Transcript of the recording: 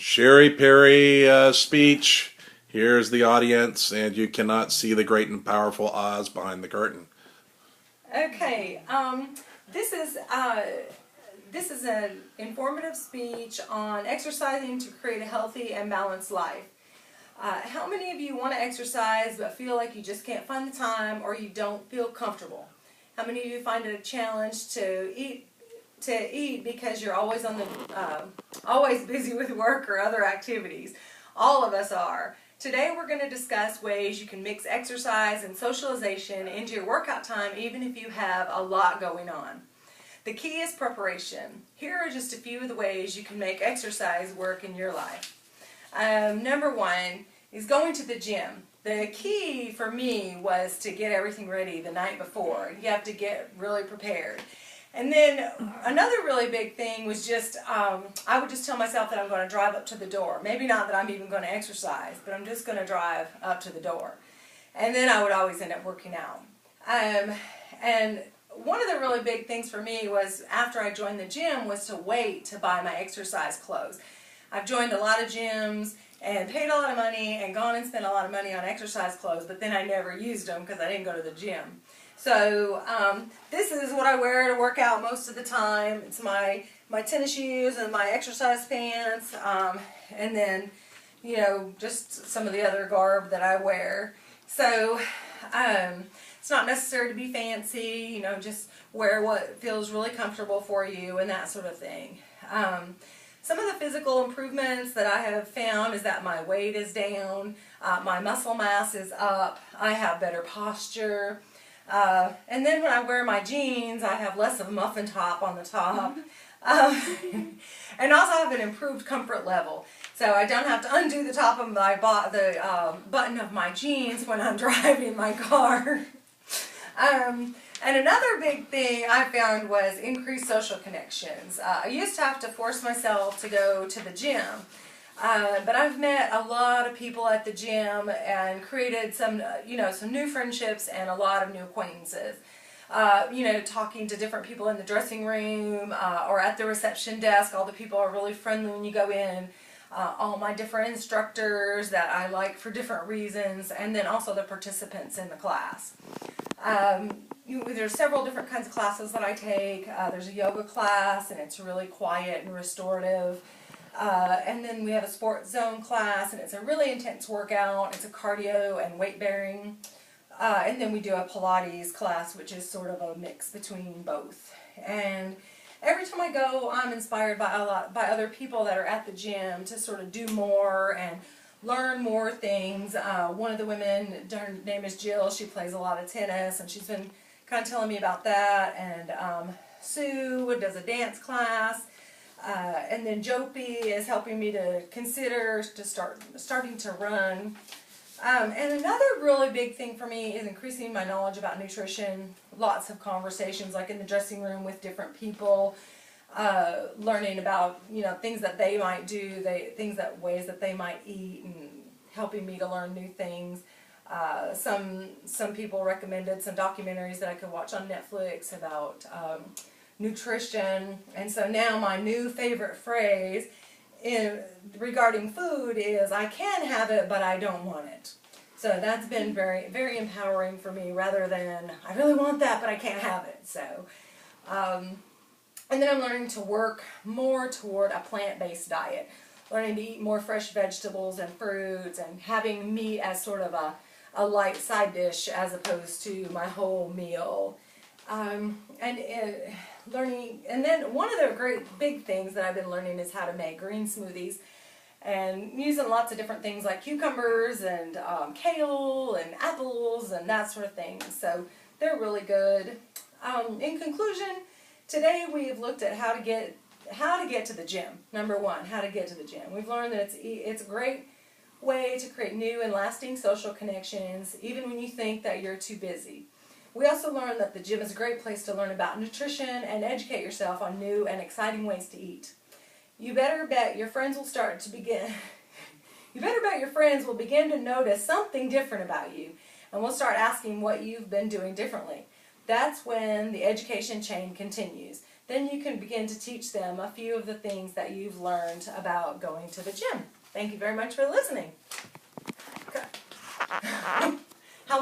Sherry Perry speech. Here's the audience, and you cannot see the great and powerful Oz behind the curtain. Okay, this is an informative speech on exercising to create a healthy and balanced life. How many of you want to exercise but feel like you just can't find the time or you don't feel comfortable? How many of you find it a challenge to eat because you're always always busy with work or other activities? All of us are. Today we're going to discuss ways you can mix exercise and socialization into your workout time even if you have a lot going on. The key is preparation. Here are just a few of the ways you can make exercise work in your life. Number one is going to the gym. The key for me was to get everything ready the night before. You have to get really prepared. And then another really big thing was just, I would just tell myself that I'm going to drive up to the door. Maybe not that I'm even going to exercise, but I'm just going to drive up to the door. And then I would always end up working out. And one of the really big things for me was after I joined the gym was to wait to buy my exercise clothes. I've joined a lot of gyms and paid a lot of money and gone and spent a lot of money on exercise clothes, but then I never used them because I didn't go to the gym. So this is what I wear to work out most of the time. It's my tennis shoes and my exercise pants, and then, you know, just some of the other garb that I wear. So it's not necessary to be fancy, you know, just wear what feels really comfortable for you and that sort of thing. Some of the physical improvements that I have found is that my weight is down, my muscle mass is up, I have better posture. And then when I wear my jeans, I have less of a muffin top on the top. And also I have an improved comfort level. So I don't have to undo the top of my button of my jeans when I'm driving my car. And another big thing I found was increased social connections. I used to have to force myself to go to the gym. But I've met a lot of people at the gym and created some new friendships and a lot of new acquaintances. Talking to different people in the dressing room or at the reception desk. All the people are really friendly when you go in. All my different instructors that I like for different reasons, and then also the participants in the class. There's several different kinds of classes that I take. There's a yoga class, and it's really quiet and restorative. And then we have a sports zone class, and it's a really intense workout. It's a cardio and weight bearing. And then we do a Pilates class, which is sort of a mix between both. And every time I go, I'm inspired by other people that are at the gym to sort of do more and learn more things. One of the women, her name is Jill. She plays a lot of tennis, and she's been kind of telling me about that. And Sue does a dance class. And then Jopi is helping me to consider starting to run. And another really big thing for me is increasing my knowledge about nutrition. Lots of conversations, like in the dressing room with different people, learning about things that they might do, ways that they might eat, and helping me to learn new things. Some people recommended some documentaries that I could watch on Netflix about nutrition, and so now my new favorite phrase regarding food is I can have it but I don't want it. So that's been very, very empowering for me, rather than I really want that but I can't have it. So and then I'm learning to work more toward a plant-based diet, learning to eat more fresh vegetables and fruits, and having meat as sort of a light side dish as opposed to my whole meal. Learning, and then one of the great big things that I've been learning is how to make green smoothies, and using lots of different things like cucumbers and kale and apples and that sort of thing. So they're really good. In conclusion, today we've looked at how to get to the gym. Number one, how to get to the gym. We've learned that it's a great way to create new and lasting social connections, even when you think that you're too busy. We also learned that the gym is a great place to learn about nutrition and educate yourself on new and exciting ways to eat. You better bet your friends will begin to notice something different about you, and will start asking what you've been doing differently. That's when the education chain continues. then you can begin to teach them a few of the things that you've learned about going to the gym. Thank you very much for listening. Okay.